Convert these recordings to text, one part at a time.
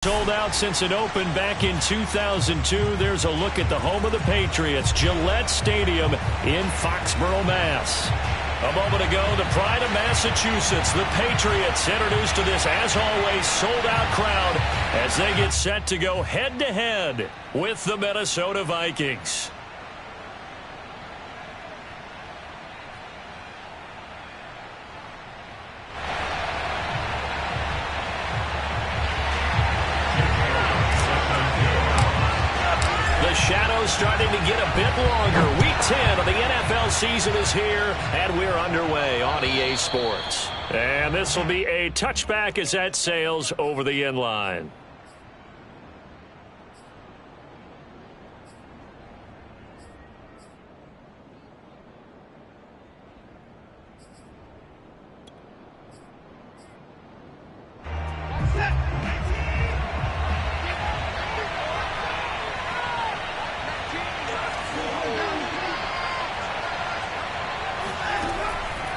Sold out since it opened back in 2002. There's a look at the home of the Patriots, Gillette Stadium in Foxborough, Mass. A moment ago, the pride of Massachusetts, the Patriots, introduced to this, as always, sold-out crowd as they get set to go head-to-head with the Minnesota Vikings. The shadow's starting to get a bit longer. Week 10 of the NFL season is here, and we're underway on EA Sports. And this will be a touchback as that sails over the end line.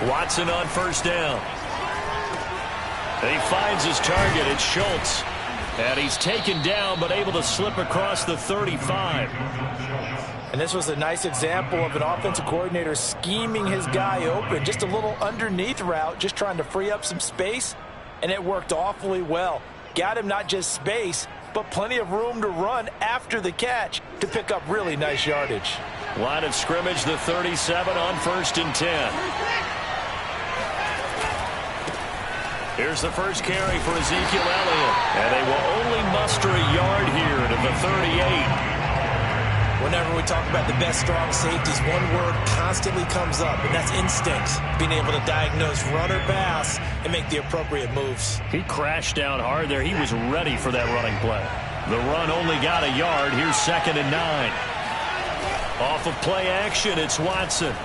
Watson on first down. He finds his target. It's Schultz. And he's taken down but able to slip across the 35. And this was a nice example of an offensive coordinator scheming his guy open. Just a little underneath route, just trying to free up some space. And it worked awfully well. Got him not just space, but plenty of room to run after the catch to pick up really nice yardage. Line of scrimmage, the 37 on 1st and 10. Here's the first carry for Ezekiel Elliott. And they will only muster a yard here to the 38. Whenever we talk about the best strong safeties, one word constantly comes up, and that's instinct. Being able to diagnose run or pass and make the appropriate moves. He crashed down hard there. He was ready for that running play. The run only got a yard. Here's 2nd and 9. Off of play action, it's Watson.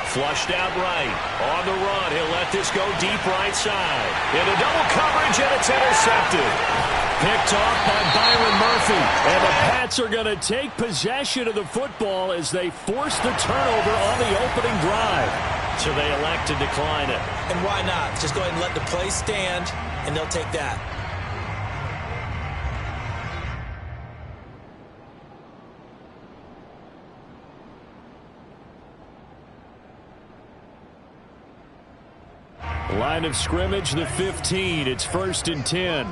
Flushed out right. On the run, he'll let this go deep right side. Into double coverage, and it's intercepted. Picked off by Byron Murphy. And the Pats are going to take possession of the football as they force the turnover on the opening drive. So they elect to decline it. And why not? Just go ahead and let the play stand, and they'll take that. Line of scrimmage, the 15. It's 1st and 10.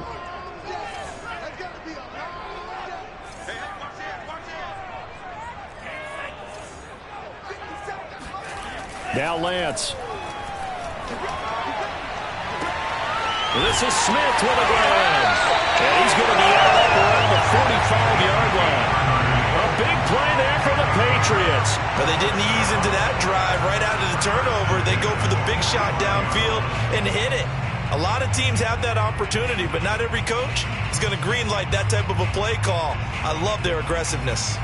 Now Lance. This is Smith with a grab. And he's going to be out up around the 45-yard line. A big play there for the Patriots. But they didn't ease into that drive right out of the turnover. They go for the big shot downfield and hit it. A lot of teams have that opportunity, but not every coach is going to greenlight that type of a play call. I love their aggressiveness.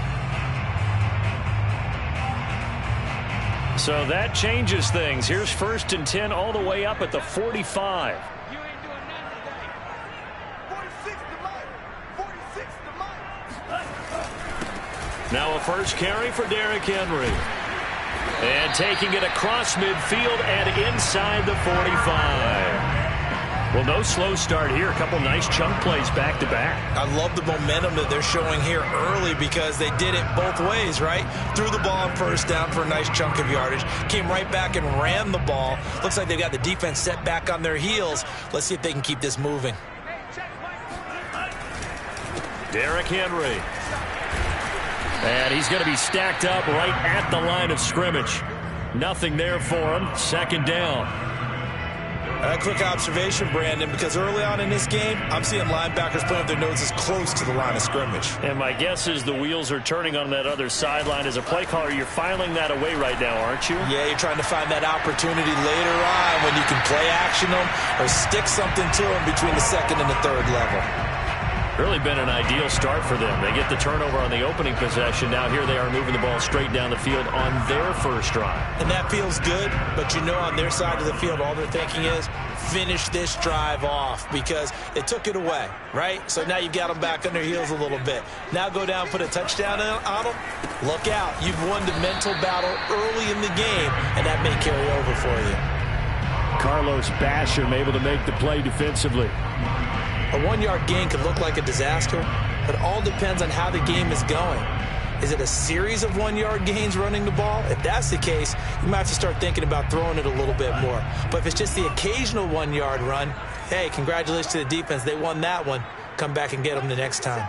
So that changes things. Here's 1st and 10 all the way up at the 45. Now a first carry for Derrick Henry. And taking it across midfield and inside the 45. Well, no slow start here. A couple nice chunk plays back-to-back. I love the momentum that they're showing here early because they did it both ways, right? Threw the ball on first down for a nice chunk of yardage. Came right back and ran the ball. Looks like they've got the defense set back on their heels. Let's see if they can keep this moving. Derrick Henry. And he's going to be stacked up right at the line of scrimmage. Nothing there for him. 2nd down. A quick observation, Brandon, because early on in this game, I'm seeing linebackers putting up their noses close to the line of scrimmage. And my guess is the wheels are turning on that other sideline. As a play caller, you're filing that away right now, aren't you? Yeah, you're trying to find that opportunity later on when you can play action them or stick something to them between the 2nd and the 3rd level. Really been an ideal start for them. They get the turnover on the opening possession. Now here they are moving the ball straight down the field on their first drive. And that feels good, but you know on their side of the field all they're thinking is finish this drive off because they took it away, right? So now you've got them back on their heels a little bit. Now go down, put a touchdown on them. Look out. You've won the mental battle early in the game, and that may carry over for you. Carlos Basham able to make the play defensively. A 1-yard gain could look like a disaster, but it all depends on how the game is going. Is it a series of 1-yard gains running the ball? If that's the case, you might have to start thinking about throwing it a little bit more. But if it's just the occasional 1-yard run, hey, congratulations to the defense. They won that one. Come back and get them the next time.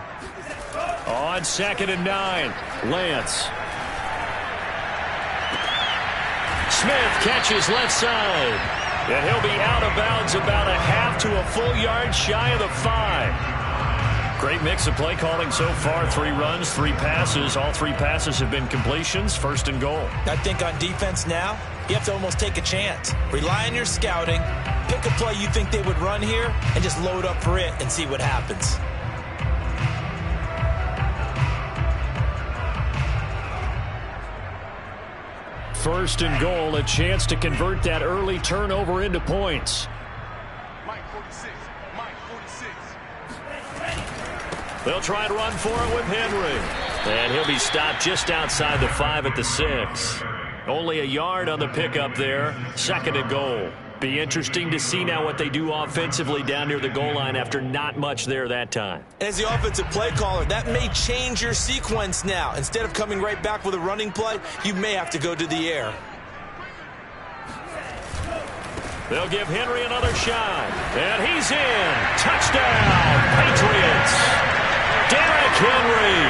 On 2nd and 9, Lance. Smith catches left side. And he'll be out of bounds about a half to a full yard shy of the 5. Great mix of play calling so far. 3 runs, 3 passes. All 3 passes have been completions. 1st and goal. I think on defense now, you have to almost take a chance. Rely on your scouting. Pick a play you think they would run here and just load up for it and see what happens. First and goal, a chance to convert that early turnover into points. Mike 46. They'll try and run for it with Henry. And he'll be stopped just outside the 5 at the 6. Only a yard on the pickup there. 2nd and goal. Be interesting to see now what they do offensively down near the goal line after not much there that time. As the offensive play caller, that may change your sequence now. Instead of coming right back with a running play, you may have to go to the air. They'll give Henry another shot. And he's in. Touchdown, Patriots. Derrick Henry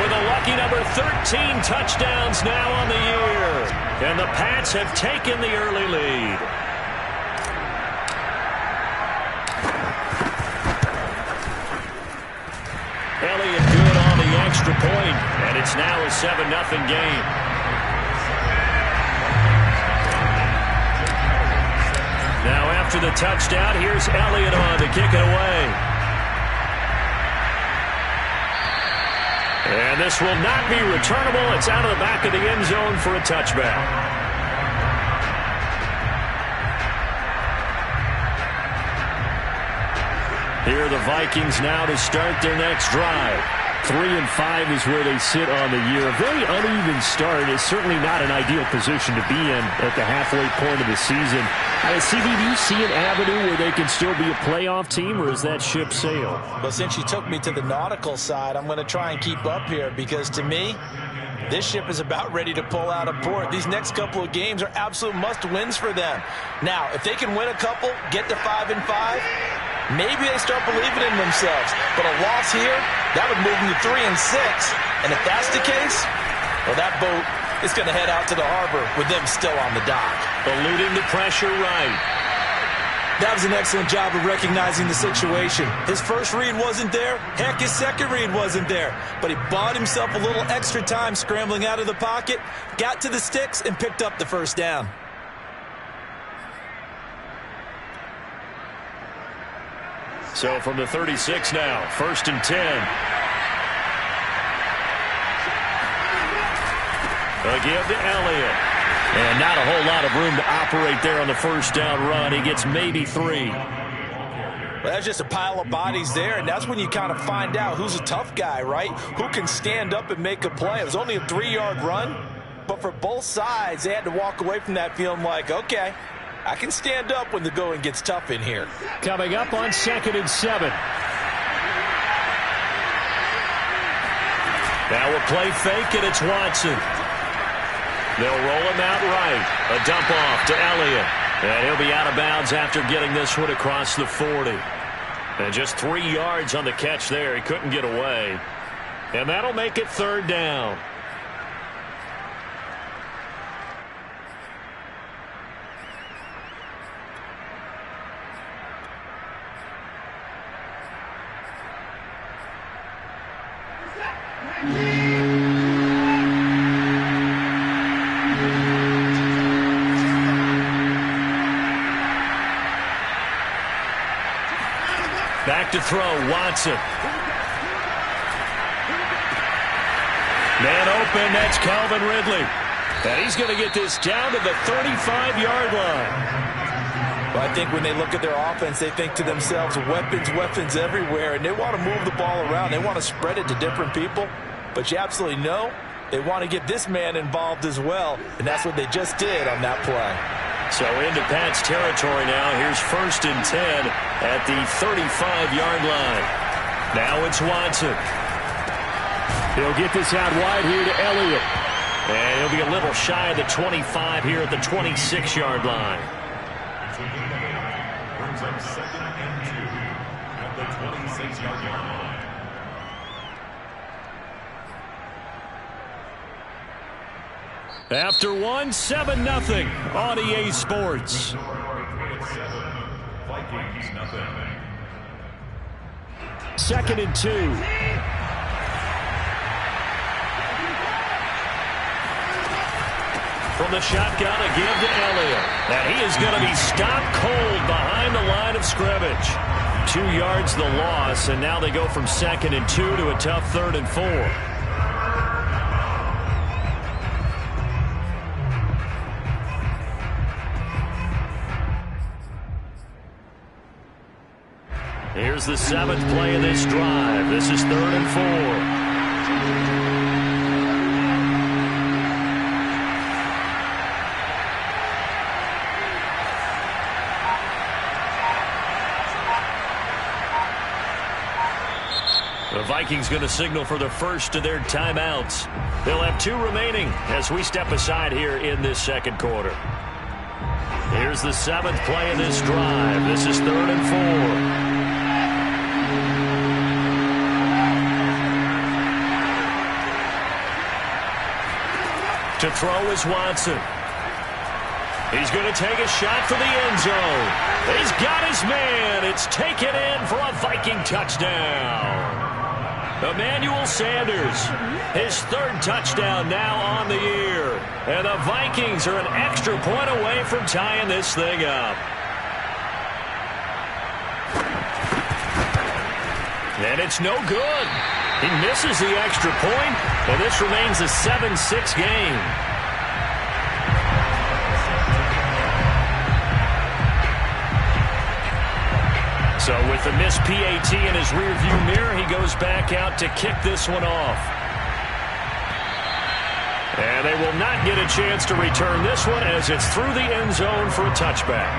with a lucky number 13 touchdowns now on the year. And the Pats have taken the early lead. Elliott good on the extra point, and it's now a 7-0 game. Now after the touchdown, here's Elliott on to kick it away. And this will not be returnable. It's out of the back of the end zone for a touchback. Here are the Vikings now to start their next drive. 3-5 is where they sit on the year. A very uneven start. It's certainly not an ideal position to be in at the halfway point of the season. CD, do you see an avenue where they can still be a playoff team, or is that ship sailed? Well, since you took me to the nautical side, I'm going to try and keep up here because to me, this ship is about ready to pull out of port. These next couple of games are absolute must-wins for them. Now, if they can win a couple, get to 5-5, maybe they start believing in themselves. But a loss here, that would move them to 3-6. And if that's the case, well, that boat is going to head out to the harbor with them still on the dock. Eluding the pressure right. That was an excellent job of recognizing the situation. His first read wasn't there. Heck, his second read wasn't there. But he bought himself a little extra time scrambling out of the pocket, got to the sticks, and picked up the first down. So from the 36 now, 1st and 10. A give to Elliott. And not a whole lot of room to operate there on the first down run. He gets maybe 3. Well, that's just a pile of bodies there, and that's when you kind of find out who's a tough guy, right? Who can stand up and make a play. It was only a 3-yard run, but for both sides, they had to walk away from that feeling like, okay, I can stand up when the going gets tough in here. Coming up on 2nd and 7. Now a play fake, and it's Watson. They'll roll him out right. A dump off to Elliott. And he'll be out of bounds after getting this one across the 40. And just 3 yards on the catch there. He couldn't get away. And that'll make it 3rd down. Back to throw, Watson. Man open, that's Calvin Ridley. And he's going to get this down to the 35-yard line. Well, I think when they look at their offense, they think to themselves, weapons, weapons everywhere, and they want to move the ball around. They want to spread it to different people. But you absolutely know they want to get this man involved as well, and that's what they just did on that play. So into Pat's territory now. Here's 1st and 10 at the 35-yard line. Now it's Watson. He'll get this out wide here to Elliott. And he'll be a little shy of the 25 here at the 26-yard line. Brings up 2nd and 2 at the 26-yard line. After 1, 7-0 on EA Sports. Vikings nothing. 2nd and 2. From the shotgun, a give to Elliott. And he is going to be stopped cold behind the line of scrimmage. 2 yards the loss, and now they go from 2nd and 2 to a tough 3rd and 4. Here's the 7th play of this drive. This is 3rd and 4. The Vikings going to signal for the first of their timeouts. They'll have 2 remaining as we step aside here in this 2nd quarter. Here's the 7th play of this drive. This is 3rd and 4. To throw is Watson. He's going to take a shot for the end zone. He's got his man. It's taken in for a Viking touchdown. Emmanuel Sanders, his 3rd touchdown now on the year. And the Vikings are an extra point away from tying this thing up. And it's no good. He misses the extra point, and this remains a 7-6 game. So with the missed PAT in his rearview mirror, he goes back out to kick this one off. And they will not get a chance to return this one as it's through the end zone for a touchback.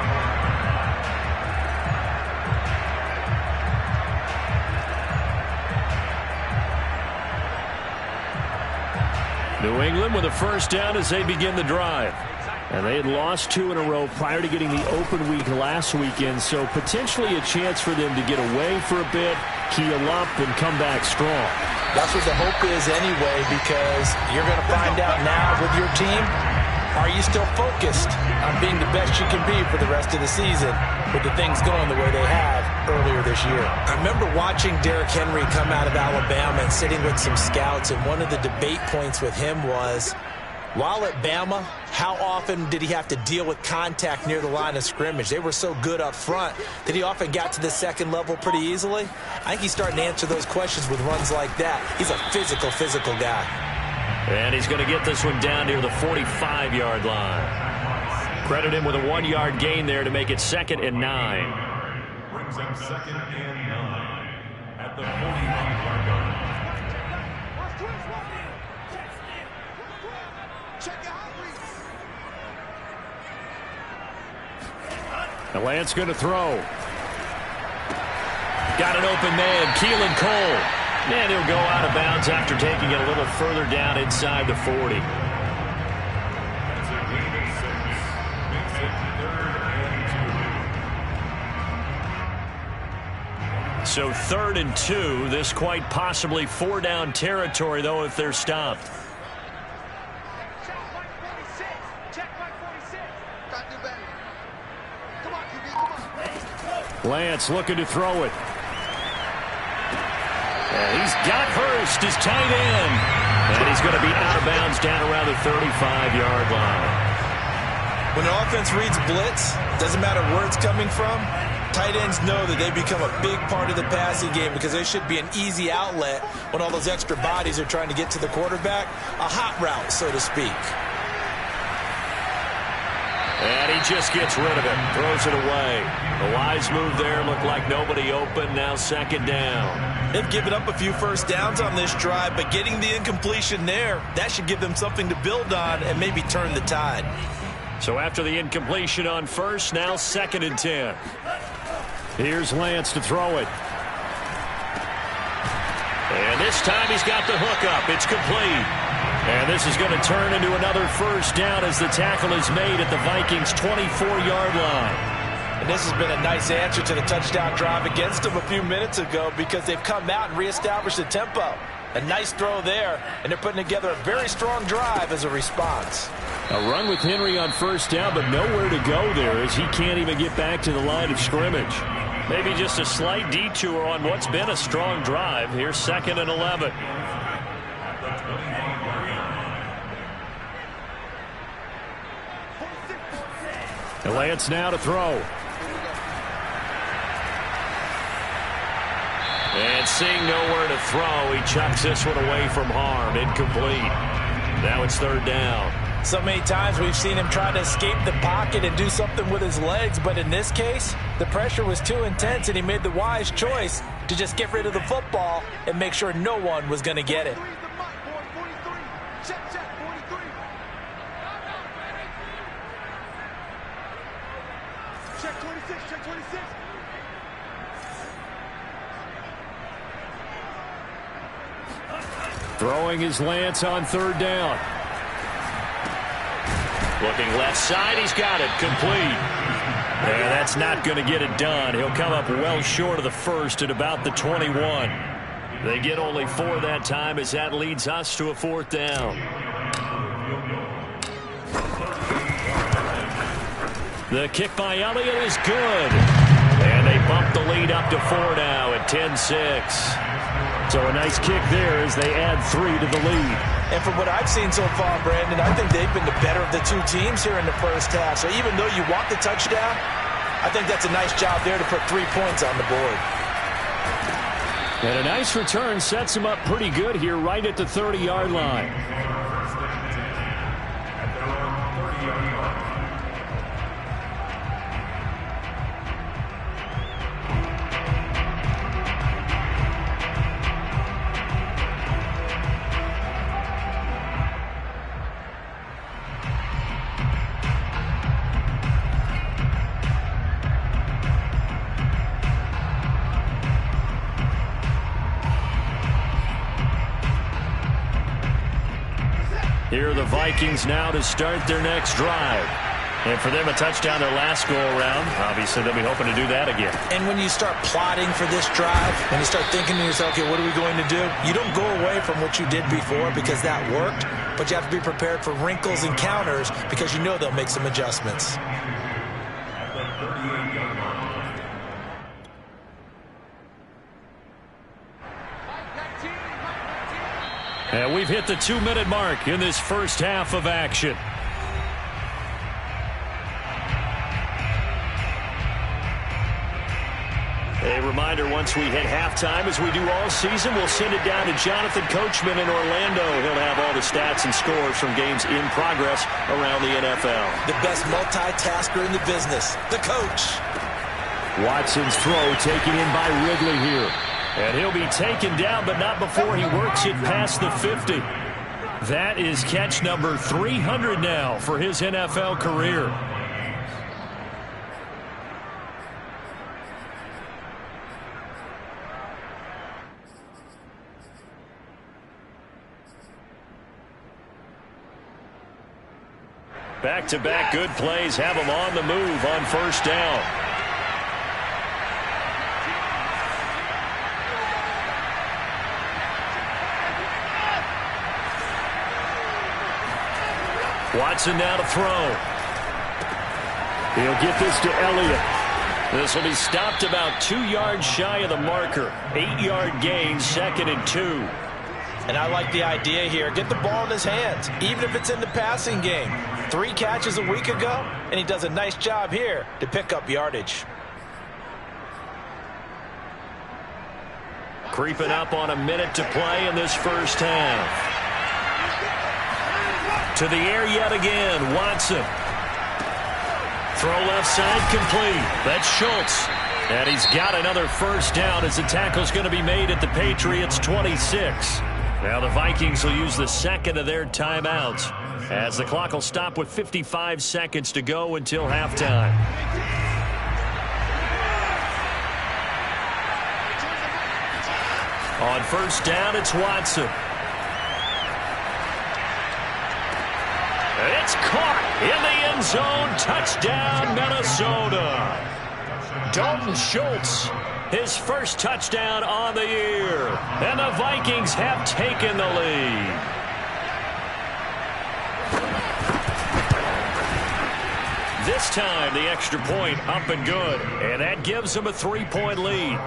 New England with a first down as they begin the drive. And they had lost 2 in a row prior to getting the open week last weekend, so potentially a chance for them to get away for a bit, keel up, and come back strong. That's what the hope is anyway, because you're going to find out now with your team, are you still focused on being the best you can be for the rest of the season with the things going the way they have earlier this year? I remember watching Derrick Henry come out of Alabama and sitting with some scouts, and one of the debate points with him was, while at Bama, how often did he have to deal with contact near the line of scrimmage? They were so good up front that he often got to the 2nd level pretty easily. I think he's starting to answer those questions with runs like that. He's a physical guy. And he's going to get this one down near the 45-yard line. Credit him with a 1-yard gain there to make it 2nd and 9. Brings up 2nd and 9 at the 45-yard line. And Lance going to throw. Got an open man, Keelan Cole. And he'll go out of bounds after taking it a little further down inside the 40. That's a gain of 6. Makes it 3rd and 2. So 3rd and 2. This quite possibly 4-down territory, though, if they're stopped. Lance looking to throw it. And he's got Hurst, his tight end. And he's going to be out of bounds down around the 35-yard line. When an offense reads blitz, doesn't matter where it's coming from, tight ends know that they become a big part of the passing game because they should be an easy outlet when all those extra bodies are trying to get to the quarterback. A hot route, so to speak. And he just gets rid of it, throws it away. The wise move there, looked like nobody open, now 2nd down. They've given up a few first downs on this drive, but getting the incompletion there, that should give them something to build on and maybe turn the tide. So after the incompletion on first, now 2nd and 10. Here's Lance to throw it. And this time he's got the hook up. It's complete. And this is going to turn into another first down as the tackle is made at the Vikings' 24-yard line. And this has been a nice answer to the touchdown drive against them a few minutes ago because they've come out and reestablished the tempo. A nice throw there, and they're putting together a very strong drive as a response. A run with Henry on first down, but nowhere to go there as he can't even get back to the line of scrimmage. Maybe just a slight detour on what's been a strong drive. Here's 2nd and 11. And Lance now to throw. And seeing nowhere to throw, he chucks this one away from harm. Incomplete. Now it's 3rd down. So many times we've seen him try to escape the pocket and do something with his legs, but in this case, the pressure was too intense and he made the wise choice to just get rid of the football and make sure no one was going to get it. Check 26, check 26. Throwing his Lance on 3rd down. Looking left side, he's got it, complete. Yeah, that's not going to get it done. He'll come up well short of the first at about the 21. They get only 4 that time as that leads us to a 4th down. The kick by Elliott is good. And they bump the lead up to 4 now at 10-6. So a nice kick there as they add 3 to the lead. And from what I've seen so far, Brandon, I think they've been the better of the two teams here in the first half. So even though you want the touchdown, I think that's a nice job there to put 3 points on the board. And a nice return sets him up pretty good here right at the 30-yard line. Here are the Vikings now to start their next drive. And for them, a touchdown their last go-around. Obviously, they'll be hoping to do that again. And when you start plotting for this drive, and you start thinking to yourself, okay, what are we going to do? You don't go away from what you did before because that worked, but you have to be prepared for wrinkles and counters because you know they'll make some adjustments. And we've hit the 2-minute mark in this first half of action. A reminder, once we hit halftime, as we do all season, we'll send it down to Jonathan Coachman in Orlando. He'll have all the stats and scores from games in progress around the NFL. The best multitasker in the business, the coach. Watson's throw taken in by Ridley here. And he'll be taken down, but not before he works it past the 50. That is catch number 300 now for his NFL career. Back-to-back good plays have him on the move on first down. Watson now to throw. He'll get this to Elliott. This will be stopped about 2 yards shy of the marker. 8-yard gain, 2nd and 2. And I like the idea here. Get the ball in his hands, even if it's in the passing game. 3 catches a week ago, and he does a nice job here to pick up yardage. Creeping up on a minute to play in this first half. To the air yet again, Watson. Throw left side complete. That's Schultz. And he's got another first down as the tackle's going to be made at the Patriots' 26. Now the Vikings will use the second of their timeouts as the clock will stop with 55 seconds to go until halftime. On first down, it's Watson. It's caught in the end zone. Touchdown, Minnesota. Dalton Schultz, his first touchdown on the year. And the Vikings have taken the lead. This time, the extra point up and good. And that gives them a 3-point lead.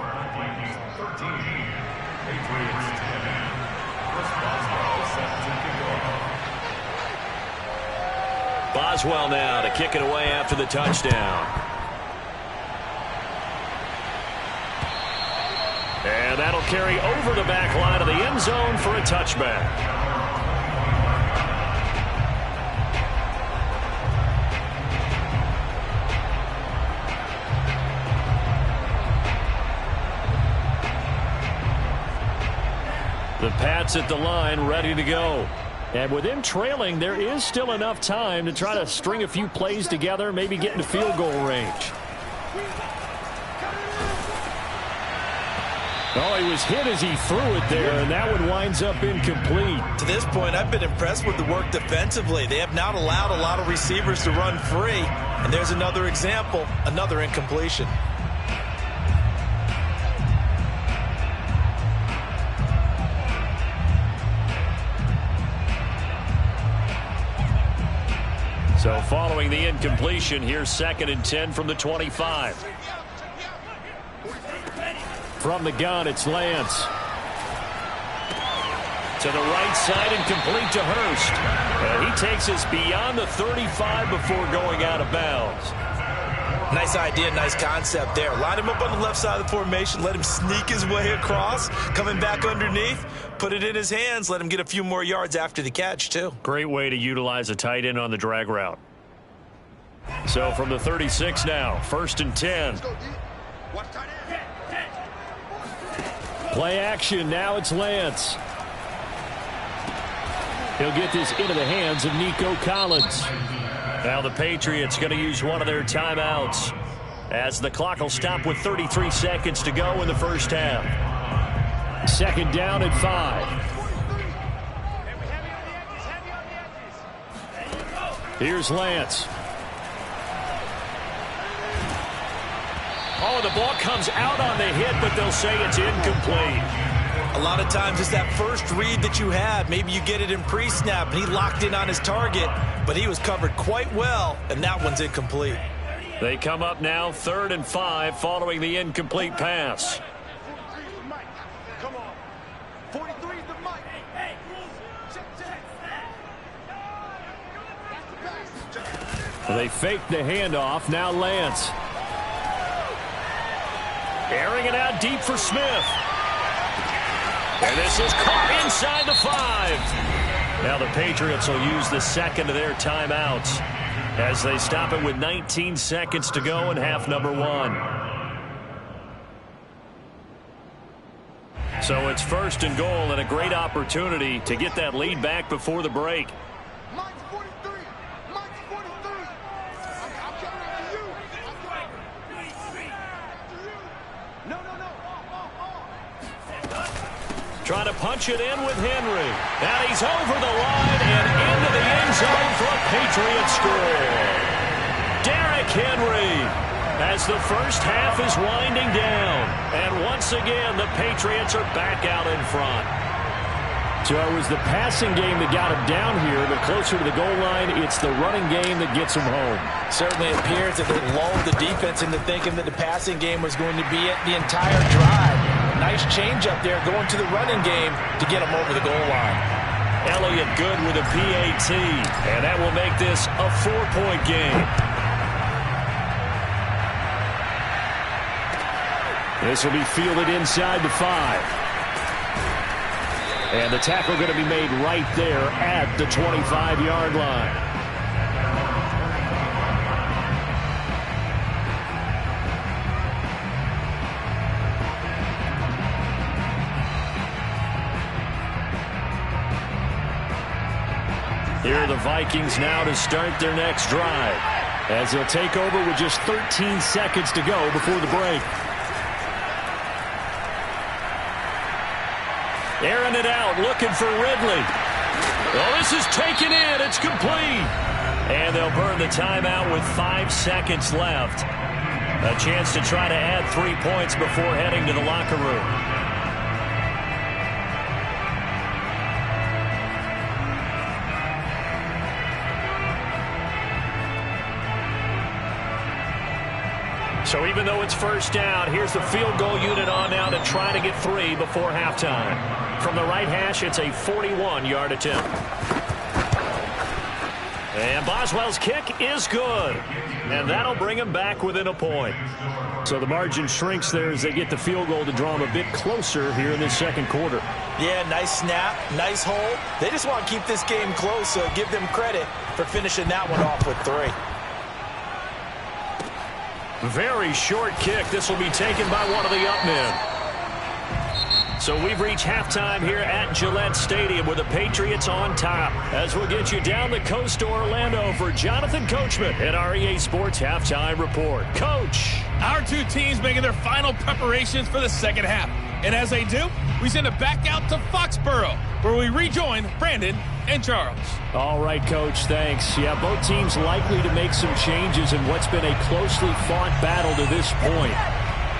Boswell now to kick it away after the touchdown. And that'll carry over the back line of the end zone for a touchback. The Pats at the line, ready to go. And with them trailing, there is still enough time to try to string a few plays together, maybe get into field goal range. Oh, he was hit as he threw it there, and that one winds up incomplete. To this point, I've been impressed with the work defensively. They have not allowed a lot of receivers to run free. And there's another example, another incompletion. So following the incompletion, here's 2nd and 10 from the 25. From the gun, it's Lance. To the right side and complete to Hurst. And he takes us beyond the 35 before going out of bounds. Nice idea, nice concept there. Line him up on the left side of the formation, let him sneak his way across, coming back underneath, put it in his hands, let him get a few more yards after the catch, too. Great way to utilize a tight end on the drag route. So from the 36 now, 1st and 10. Play action, now it's Lance. He'll get this into the hands of Nico Collins. Now the Patriots going to use one of their timeouts as the clock will stop with 33 seconds to go in the first half. 2nd down and 5. Here's Lance. Oh, the ball comes out on the hit, but they'll say it's incomplete. A lot of times it's that first read that you have. Maybe you get it in pre-snap, and he locked in on his target, but he was covered quite well, and that one's incomplete. They come up now 3rd and 5 following the incomplete pass. Come on. 43 is the mic. They fake the handoff. Now Lance. Airing it out deep for Smith. And this is caught inside the 5. Now the Patriots will use the second of their timeouts as they stop it with 19 seconds to go in half number 1. So it's 1st and goal and a great opportunity to get that lead back before the break. Mike's 43. Mike's 43. I'm coming after you. No. Trying to punch it in with Henry. And he's over the line and into the end zone for a Patriot score. Derrick Henry as the first half is winding down. And once again, the Patriots are back out in front. So it was the passing game that got him down here, but closer to the goal line, it's the running game that gets him home. Certainly appears that they lulled the defense into thinking that the passing game was going to be it the entire drive. Nice change up there going to the running game to get him over the goal line. Elliott good with a PAT, and that will make this a 4-point game. This will be fielded inside the 5. And the tackle going to be made right there at the 25-yard line. Here are the Vikings now to start their next drive, as they'll take over with just 13 seconds to go before the break. Airing it out, looking for Ridley. Oh, this is taken in. It's complete. And they'll burn the timeout with 5 seconds left. A chance to try to add 3 points before heading to the locker room. So even though it's first down, here's the field goal unit on now to try to get 3 before halftime. From the right hash, it's a 41-yard attempt. And Boswell's kick is good. And that'll bring him back within a point. So the margin shrinks there as they get the field goal to draw them a bit closer here in this second quarter. Yeah, nice snap, nice hold. They just want to keep this game close, so give them credit for finishing that one off with 3. Very short kick. This will be taken by one of the up men. So we've reached halftime here at Gillette Stadium with the Patriots on top. As we'll get you down the coast to Orlando for Jonathan Coachman at our EA Sports Halftime Report. Coach. Our two teams making their final preparations for the second half. And as they do, we send it back out to Foxborough, where we rejoin Brandon and Charles. All right, Coach, thanks. Yeah, both teams likely to make some changes in what's been a closely fought battle to this point.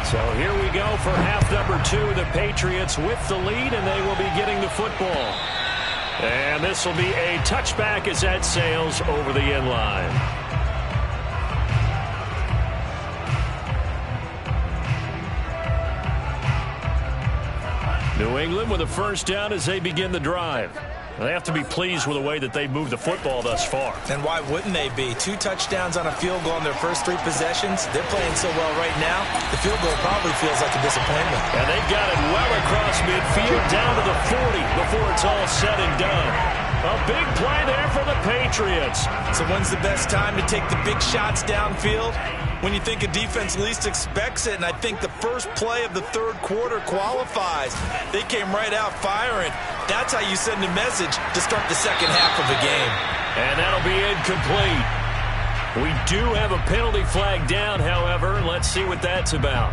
So here we go for half number 2. The Patriots with the lead, and they will be getting the football. And this will be a touchback as that sails over the end line. New England with a first down as they begin the drive. They have to be pleased with the way that they've moved the football thus far. And why wouldn't they be? 2 touchdowns on a field goal in their first 3 possessions. They're playing so well right now, the field goal probably feels like a disappointment. And they've got it well across midfield down to the 40 before it's all said and done. A big play there for the Patriots. So when's the best time to take the big shots downfield? When you think a defense least expects it, and I think the first play of the third quarter qualifies. They came right out firing. That's how you send a message to start the second half of a game. And that'll be incomplete. We do have a penalty flag down, however. Let's see what that's about.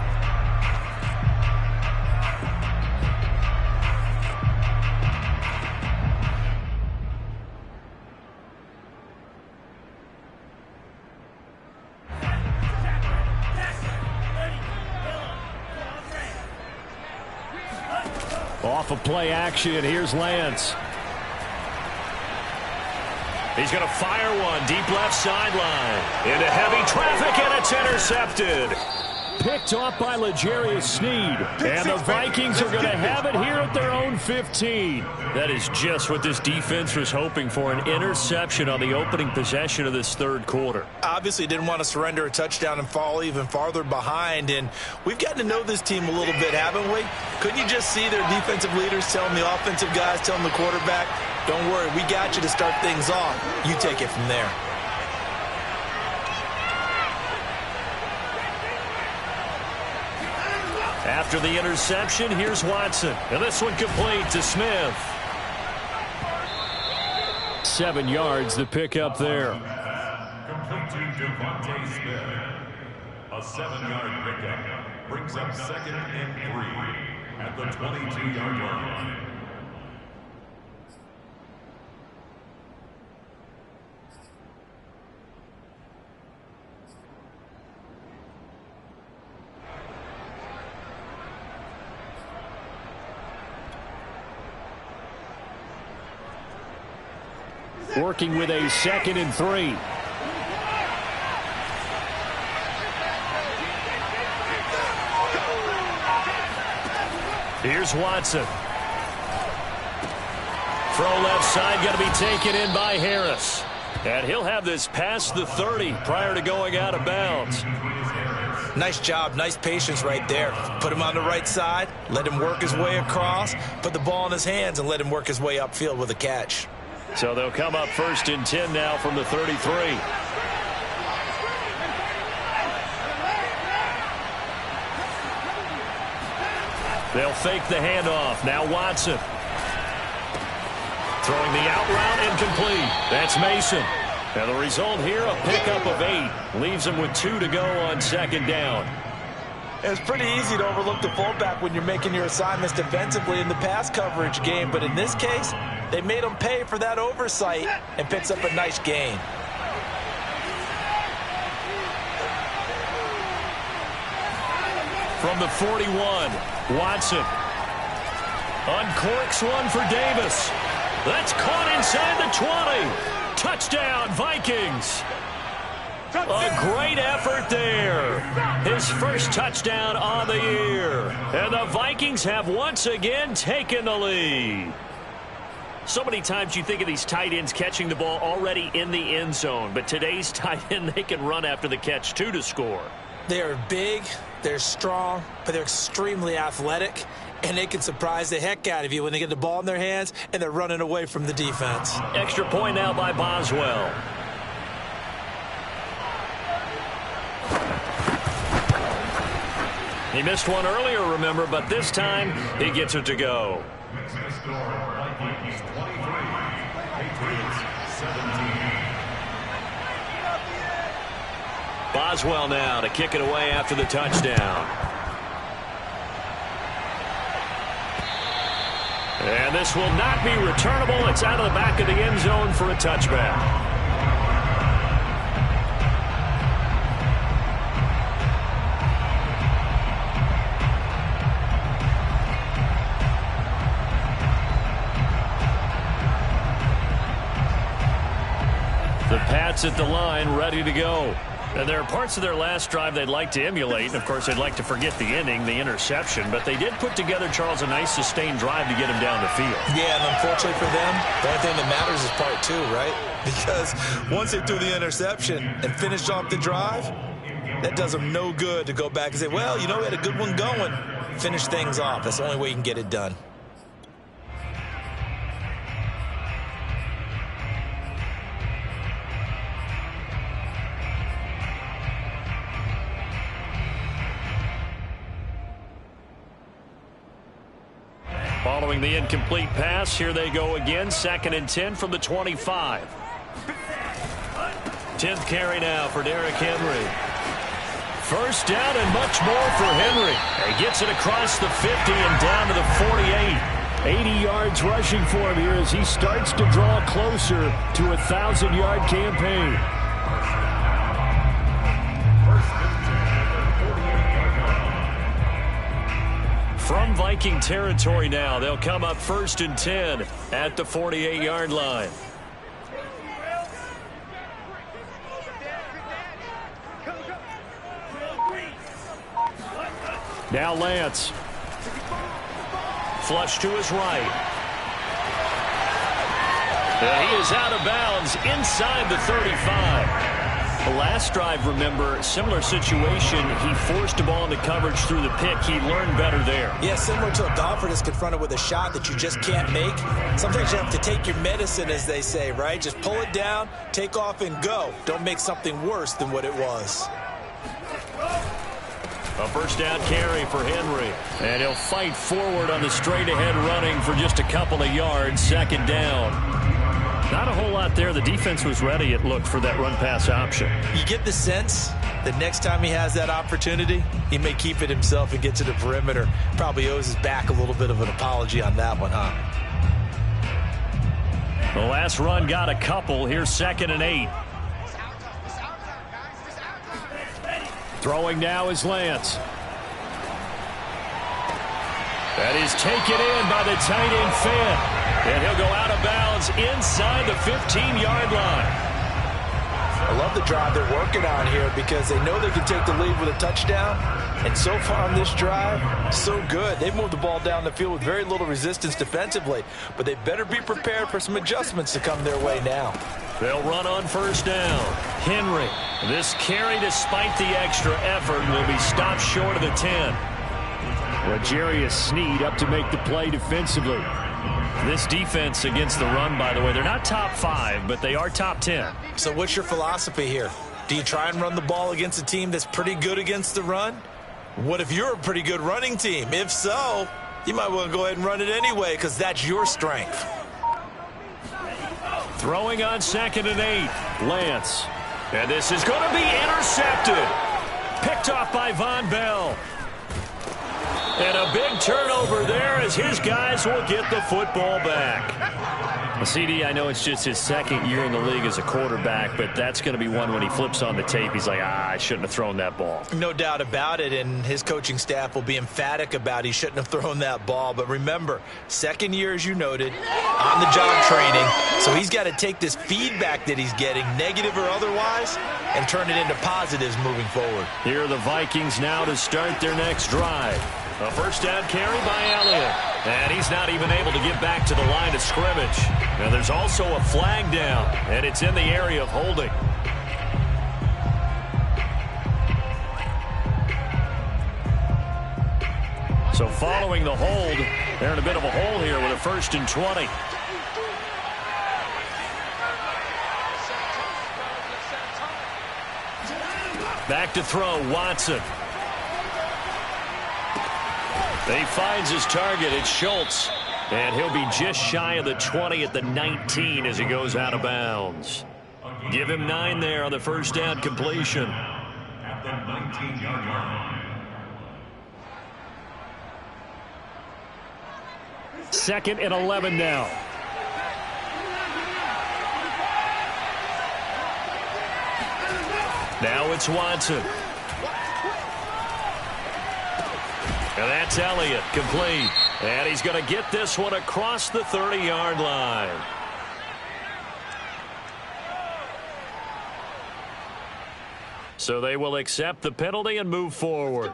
Off of play action, here's Lance. He's going to fire one deep left sideline. Into heavy traffic, and it's intercepted. Picked off by L'Jarius Sneed. And the Vikings are going to have it here at their own 15. That is just what this defense was hoping for, an interception on the opening possession of this third quarter. Obviously didn't want to surrender a touchdown and fall even farther behind. And we've gotten to know this team a little bit, haven't we? Couldn't you just see their defensive leaders telling the offensive guys, telling the quarterback, don't worry, we got you to start things off. You take it from there. After the interception, here's Watson. And this one complete to Smith. 7 yards to pick up there. Complete to Devontae Smith. A 7-yard pickup brings up 2nd and 3 at the 22-yard line. Working with a 2nd and 3. Here's Watson. Throw left side, got to be taken in by Harris. And he'll have this past the 30 prior to going out of bounds. Nice job, nice patience right there. Put him on the right side, let him work his way across, put the ball in his hands, and let him work his way upfield with a catch. So they'll come up 1st and 10 now from the 33. They'll fake the handoff. Now Watson. Throwing the out route incomplete. That's Mason. And the result here, a pickup of 8. Leaves him with 2 to go on second down. It's pretty easy to overlook the fullback when you're making your assignments defensively in the pass coverage game. But in this case, they made him pay for that oversight and picks up a nice gain. From the 41, Watson. Uncorks one for Davis. That's caught inside the 20. Touchdown, Vikings. A great effort there. His first touchdown on the year. And the Vikings have once again taken the lead. So many times you think of these tight ends catching the ball already in the end zone. But today's tight end, they can run after the catch, too, to score. They're big, they're strong, but they're extremely athletic. And they can surprise the heck out of you when they get the ball in their hands and they're running away from the defense. Extra point now by Boswell. He missed one earlier, remember, but this time he gets it to go. Boswell now to kick it away after the touchdown. And this will not be returnable. It's out of the back of the end zone for a touchback. The Pats at the line, ready to go. And there are parts of their last drive they'd like to emulate. And, of course, they'd like to forget the inning, the interception. But they did put together, Charles, a nice sustained drive to get him down the field. Yeah, and unfortunately for them, the only thing that matters is part 2, right? Because once they threw the interception and finished off the drive, that does them no good to go back and say, well, you know, we had a good one going. Finish things off. That's the only way you can get it done. Following the incomplete pass, here they go again. 2nd and 10 from the 25. 10th carry now for Derrick Henry. First down and much more for Henry. He gets it across the 50 and down to the 48. 80 yards rushing for him here as he starts to draw closer to a 1,000-yard campaign. From Viking territory now, they'll come up 1st and 10 at the 48-yard line. Now Lance. Flush to his right. And he is out of bounds inside the 35. The last drive, remember, similar situation. He forced the ball into coverage through the pick. He learned better there. Yeah, similar to a golfer that's confronted with a shot that you just can't make. Sometimes you have to take your medicine, as they say, right? Just pull it down, take off, and go. Don't make something worse than what it was. A first down carry for Henry. And he'll fight forward on the straight-ahead running for just a couple of yards. 2nd down. Not a whole lot there. The defense was ready, it looked, for that run-pass option. You get the sense that next time he has that opportunity, he may keep it himself and get to the perimeter. Probably owes his back a little bit of an apology on that one, huh? The last run got a couple. Here's 2nd and 8. Throwing now is Lance. That is taken in by the tight end Finn. And he'll go out of bounds inside the 15-yard line. I love the drive they're working on here because they know they can take the lead with a touchdown. And so far on this drive, so good. They've moved the ball down the field with very little resistance defensively. But they better be prepared for some adjustments to come their way now. They'll run on 1st down. Henry, this carry, despite the extra effort, will be stopped short of the 10. L'Jarius Sneed up to make the play defensively. This defense against the run, by the way, they're not top 5, but they are top 10. So what's your philosophy here? Do you try and run the ball against a team that's pretty good against the run? What if you're a pretty good running team? If so, you might want to go ahead and run it anyway because that's your strength. Throwing on 2nd and 8. Lance. And this is going to be intercepted. Picked off by Von Bell. And a big turnover there as his guys will get the football back. Well, CD, I know it's just his 2nd year in the league as a quarterback, but that's going to be one when he flips on the tape. He's like, I shouldn't have thrown that ball. No doubt about it, and his coaching staff will be emphatic about he shouldn't have thrown that ball. But remember, 2nd year, as you noted, on-the-job training. So he's got to take this feedback that he's getting, negative or otherwise, and turn it into positives moving forward. Here are the Vikings now to start their next drive. A first down carry by Elliott. And he's not even able to get back to the line of scrimmage. Now there's also a flag down, and it's in the area of holding. So following the hold, they're in a bit of a hole here with a 1st and 20. Back to throw, Watson. He finds his target. It's Schultz. And he'll be just shy of the 20 at the 19 as he goes out of bounds. Give him 9 there on the first down completion. At the 19-yard line. 2nd and 11 now. Now it's Watson. And that's Elliott, complete. And he's going to get this one across the 30-yard line. So they will accept the penalty and move forward.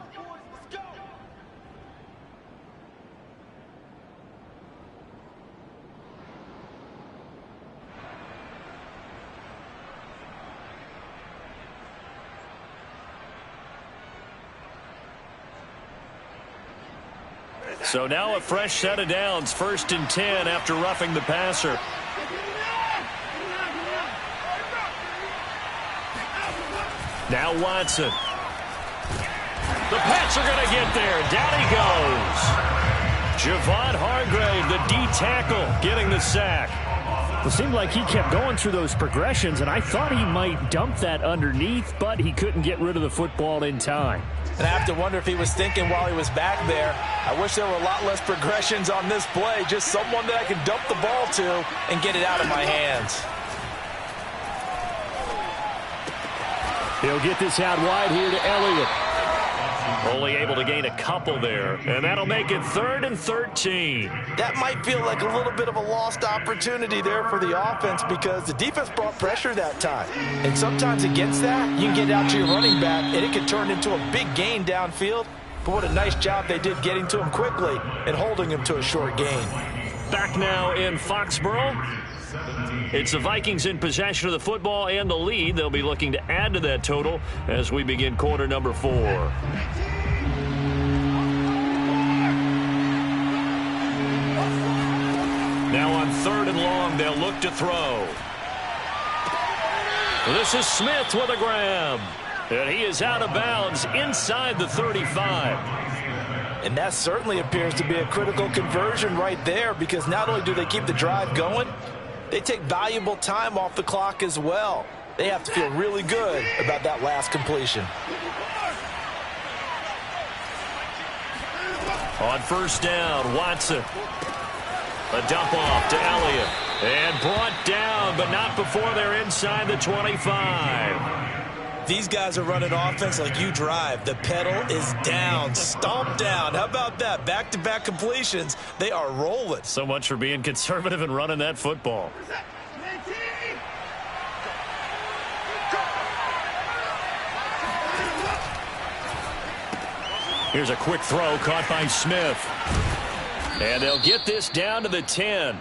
So now a fresh set of downs, 1st and 10 after roughing the passer. Now Watson. The Pats are going to get there. Down he goes. Javon Hargrave, the D tackle, getting the sack. It seemed like he kept going through those progressions, and I thought he might dump that underneath, but he couldn't get rid of the football in time. And I have to wonder if he was thinking while he was back there, I wish there were a lot less progressions on this play, just someone that I can dump the ball to and get it out of my hands. He'll get this out wide here to Elliott. Only able to gain a couple there, and that'll make it 3rd and 13. That might feel like a little bit of a lost opportunity there for the offense because the defense brought pressure that time. And sometimes against that, you can get out to your running back, and it can turn into a big gain downfield. But what a nice job they did getting to him quickly and holding him to a short gain. Back now in Foxborough. It's the Vikings in possession of the football and the lead. They'll be looking to add to that total as we begin quarter number 4. Now on 3rd and long, they'll look to throw. This is Smith with a grab. And he is out of bounds inside the 35. And that certainly appears to be a critical conversion right there because not only do they keep the drive going, they take valuable time off the clock as well. They have to feel really good about that last completion. On 1st down, Watson. A dump off to Elliott. And brought down, but not before they're inside the 25. These guys are running offense like you drive. The pedal is down, stomp down. How about that? Back-to-back completions. They are rolling. So much for being conservative and running that football. Here's a quick throw caught by Smith. And they'll get this down to the 10.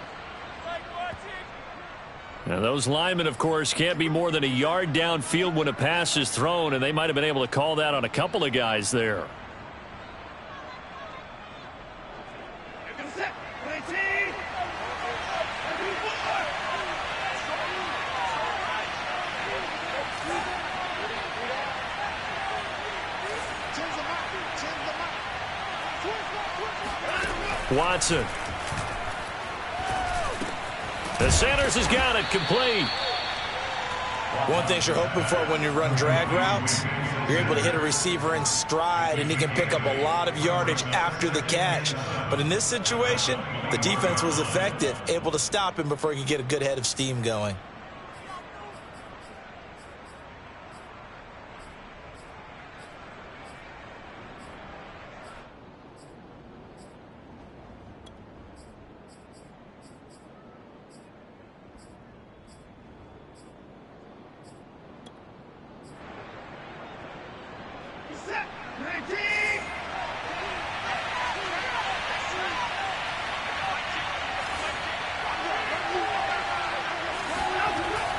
Now, those linemen, of course, can't be more than a yard downfield when a pass is thrown, and they might have been able to call that on a couple of guys there. Watson. The Sanders has got it complete. One thing you're hoping for when you run drag routes, you're able to hit a receiver in stride, and he can pick up a lot of yardage after the catch. But in this situation, the defense was effective, able to stop him before he could get a good head of steam going.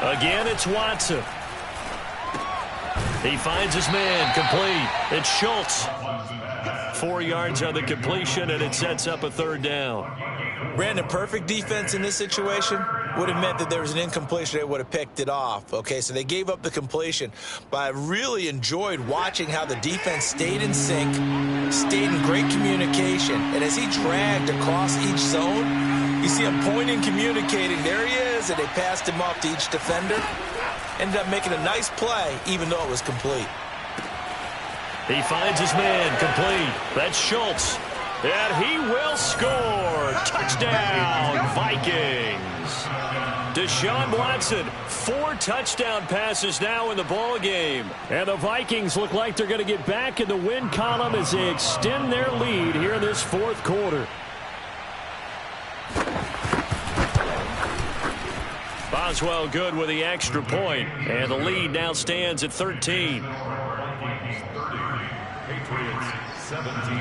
Again, it's Watson. He finds his man, complete. It's Schultz. 4 yards on the completion, and it sets up a third down. Brandon, perfect defense in this situation would have meant that there was an incompletion. They would have picked it off. Okay, so they gave up the completion. But I really enjoyed watching how the defense stayed in sync, stayed in great communication. And as he dragged across each zone, you see him pointing, communicating. There he is, and they passed him off to each defender. Ended up making a nice play, even though it was complete. He finds his man, complete. That's Schultz. And he will score. Touchdown, Vikings. Deshaun Watson, 4 touchdown passes now in the ball game. And the Vikings look like they're going to get back in the win column as they extend their lead here in this fourth quarter. Boswell good with the extra point, and the lead now stands at 13. Vikings 30, Patriots 17.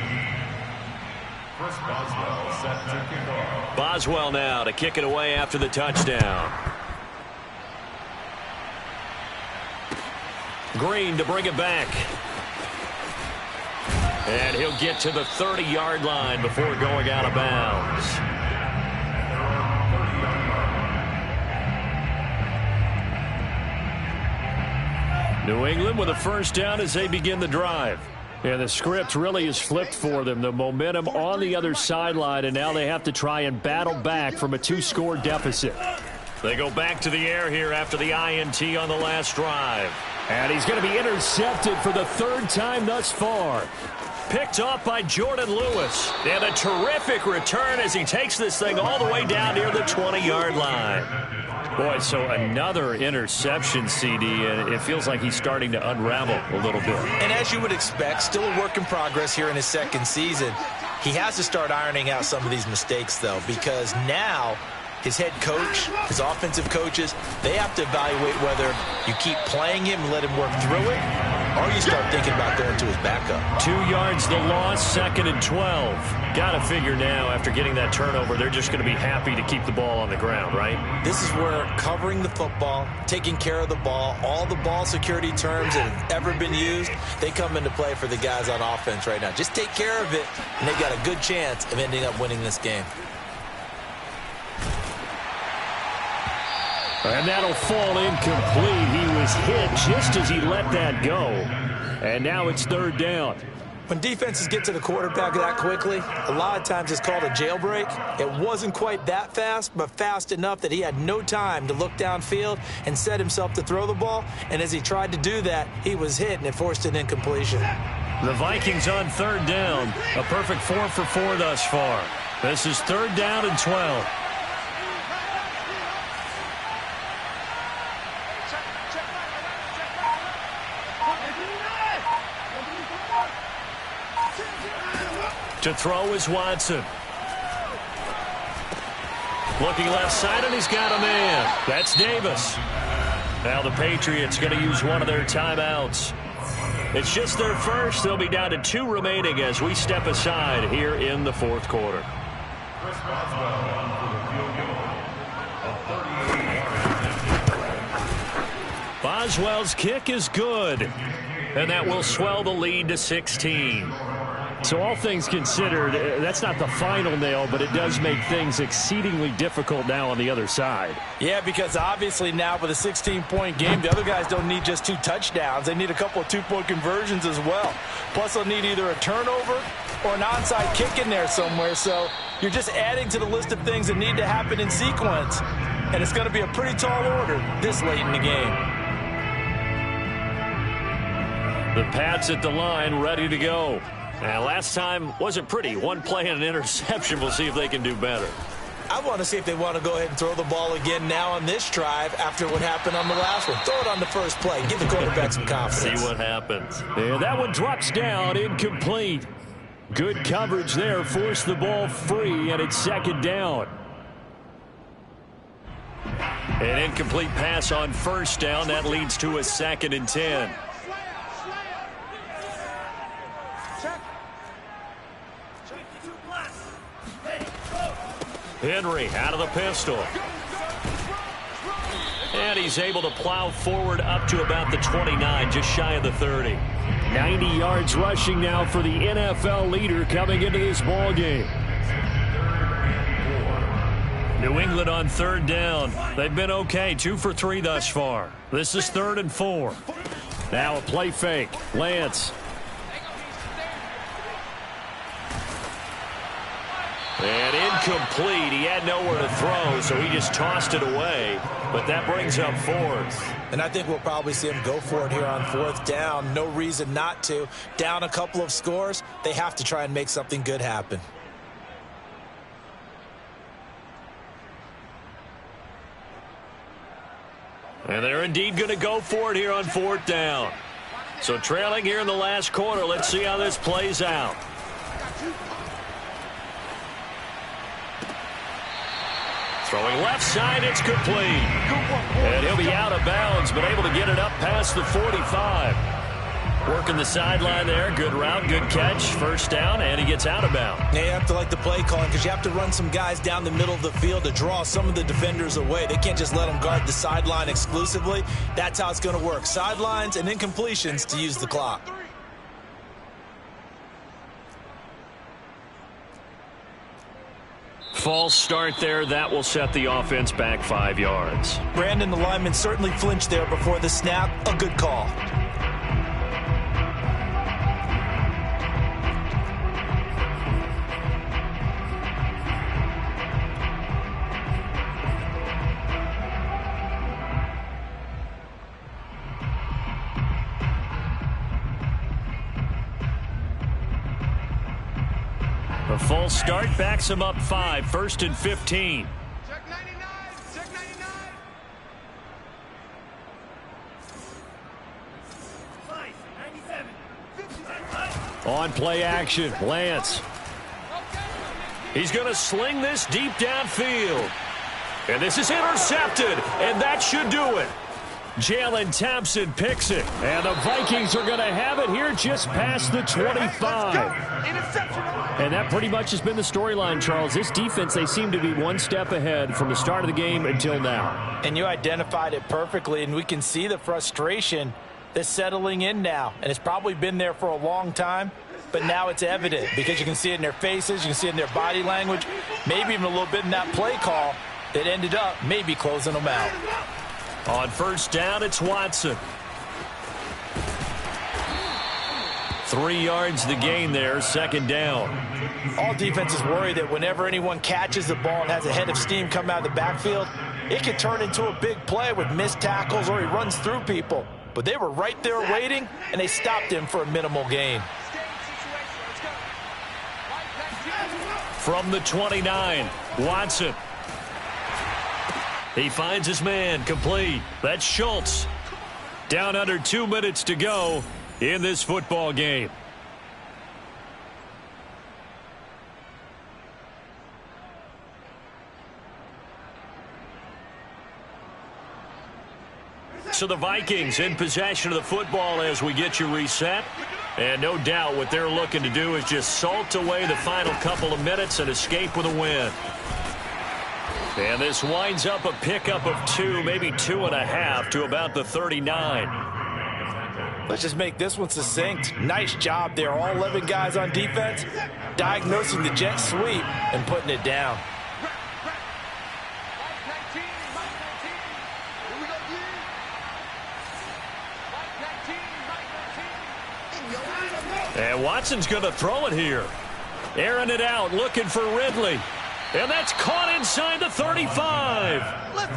Chris Boswell set to kick off. Boswell now to kick it away after the touchdown. Green to bring it back. And he'll get to the 30-yard line before going out of bounds. New England with a first down as they begin the drive. And the script really is flipped for them. The momentum on the other sideline, and now they have to try and battle back from a 2-score deficit. They go back to the air here after the INT on the last drive. And he's going to be intercepted for the 3rd time thus far. Picked off by Jordan Lewis. And a terrific return as he takes this thing all the way down near the 20-yard line. Boy, so another interception, CD, and it feels like he's starting to unravel a little bit. And as you would expect, still a work in progress here in his second season. He has to start ironing out some of these mistakes, though, because now his head coach, his offensive coaches, they have to evaluate whether you keep playing him and let him work through it, or you start thinking about going to his backup. 2 yards the loss, 2nd and 12. Got to figure now, after getting that turnover, they're just going to be happy to keep the ball on the ground, right? This is where covering the football, taking care of the ball, all the ball security terms that have ever been used, they come into play for the guys on offense right now. Just take care of it, and they've got a good chance of ending up winning this game. And that'll fall incomplete. He was hit just as he let that go. And now it's 3rd down. When defenses get to the quarterback that quickly, a lot of times it's called a jailbreak. It wasn't quite that fast, but fast enough that he had no time to look downfield and set himself to throw the ball. And as he tried to do that, he was hit, and it forced an incompletion. The Vikings on 3rd down. A perfect 4 for 4 thus far. This is 3rd down and 12. To throw is Watson. Looking left side, and he's got a man. That's Davis. Now the Patriots going to use one of their timeouts. It's just their first. They'll be down to 2 remaining as we step aside here in the 4th quarter. Chris Boswell on for the field goal. A 38-yard. Boswell's kick is good. And that will swell the lead to 16. So all things considered, that's not the final nail, but it does make things exceedingly difficult now on the other side. Yeah, because obviously now with a 16-point game, the other guys don't need just 2 touchdowns. They need a couple of 2-point conversions as well. Plus they'll need either a turnover or an onside kick in there somewhere. So you're just adding to the list of things that need to happen in sequence. And it's going to be a pretty tall order this late in the game. The Pats at the line, ready to go. And last time wasn't pretty. One play and an interception. We'll see if they can do better. I want to see if they want to go ahead and throw the ball again now on this drive after what happened on the last one. Throw it on the first play. Give the quarterback some confidence. See what happens. And that one drops down, incomplete. Good coverage there. Forced the ball free, and it's second down. An incomplete pass on first down. That leads to a 2nd and 10. Henry out of the pistol. And he's able to plow forward up to about the 29, just shy of the 30. 90 yards rushing now for the NFL leader coming into this ball game. New England on 3rd down. They've been okay, 2 for 3 thus far. This is 3rd and 4. Now a play fake. Lance. And incomplete. He had nowhere to throw, so he just tossed it away. But that brings up 4th. And I think we'll probably see him go for it here on 4th down. No reason not to. Down a couple of scores, they have to try and make something good happen. And they're indeed going to go for it here on 4th down. So trailing here in the last quarter. Let's see how this plays out. Throwing left side, it's complete. And he'll be out of bounds, but able to get it up past the 45. Working the sideline there. Good route, good catch. First down, and he gets out of bounds. Yeah, you have to like the play calling because you have to run some guys down the middle of the field to draw some of the defenders away. They can't just let them guard the sideline exclusively. That's how it's going to work. Sidelines and incompletions to use the clock. False start there. That will set the offense back 5 yards. Brandon, the lineman, certainly flinched there before the snap. A good call. A false start backs him up 5. 1st and 15. Check 99. Check 99. On play action, Lance. He's going to sling this deep downfield. And this is intercepted, and that should do it. Jalen Thompson picks it. And the Vikings are going to have it here just past the 25. And that pretty much has been the storyline, Charles. This defense, they seem to be one step ahead from the start of the game until now. And you identified it perfectly, and we can see the frustration that's settling in now. And it's probably been there for a long time, but now it's evident because you can see it in their faces, you can see it in their body language, maybe even a little bit in that play call that ended up maybe closing them out. On first down, it's Watson. 3 yards the gain there, 2nd down. All defenses worry that whenever anyone catches the ball and has a head of steam come out of the backfield, it could turn into a big play with missed tackles or he runs through people. But they were right there waiting, and they stopped him for a minimal gain. From the 29, Watson. He finds his man, complete. That's Schultz. Down under 2 minutes to go in this football game. So the Vikings in possession of the football as we get you reset. And no doubt what they're looking to do is just salt away the final couple of minutes and escape with a win. And this winds up a pickup of 2, maybe 2.5 to about the 39. Let's just make this one succinct. Nice job there. All 11 guys on defense diagnosing the jet sweep and putting it down. And Watson's going to throw it here. Airing it out, looking for Ridley. And that's caught inside the 35.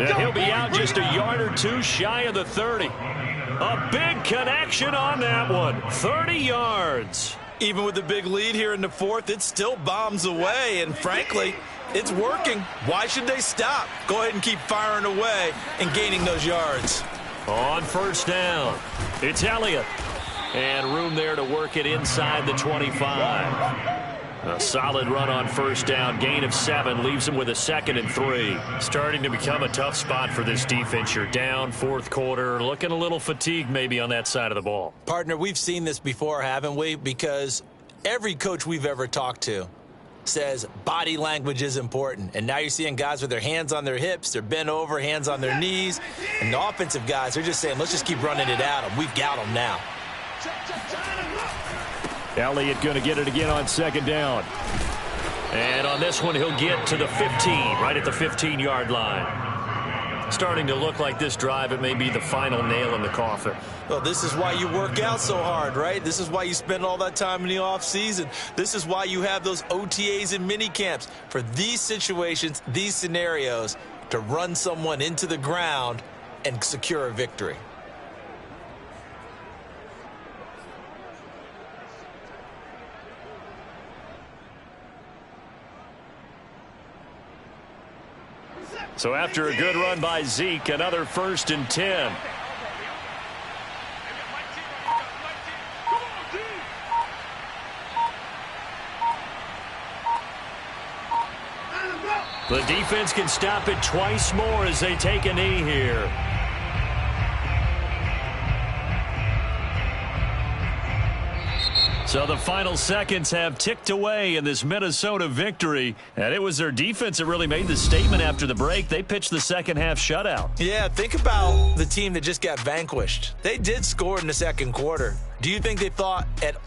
And he'll be out just a yard or two shy of the 30. A big connection on that one. 30 yards. Even with the big lead here in the fourth, it still bombs away. And frankly, it's working. Why should they stop? Go ahead and keep firing away and gaining those yards. On first down, it's Elliott. And room there to work it inside the 25. A solid run on first down. Gain of 7 leaves him with a 2nd and 3. Starting to become a tough spot for this defense. You're down fourth quarter. Looking a little fatigued maybe on that side of the ball. Partner, we've seen this before, haven't we? Because every coach we've ever talked to says body language is important. And now you're seeing guys with their hands on their hips. They're bent over, hands on their knees. And the offensive guys, they're just saying, let's just keep running it at them. We've got them now. Elliott going to get it again on 2nd down. And on this one, he'll get to the 15, right at the 15-yard line. Starting to look like this drive, it may be the final nail in the coffin. Well, this is why you work out so hard, right? This is why you spend all that time in the offseason. This is why you have those OTAs and mini camps for these situations, these scenarios, to run someone into the ground and secure a victory. So after a good run by Zeke, another 1st and 10. The defense can stop it twice more as they take a knee here. So the final seconds have ticked away in this Minnesota victory. And it was their defense that really made the statement after the break. They pitched the second half shutout. Yeah, think about the team that just got vanquished. They did score in the second quarter. Do you think they thought at all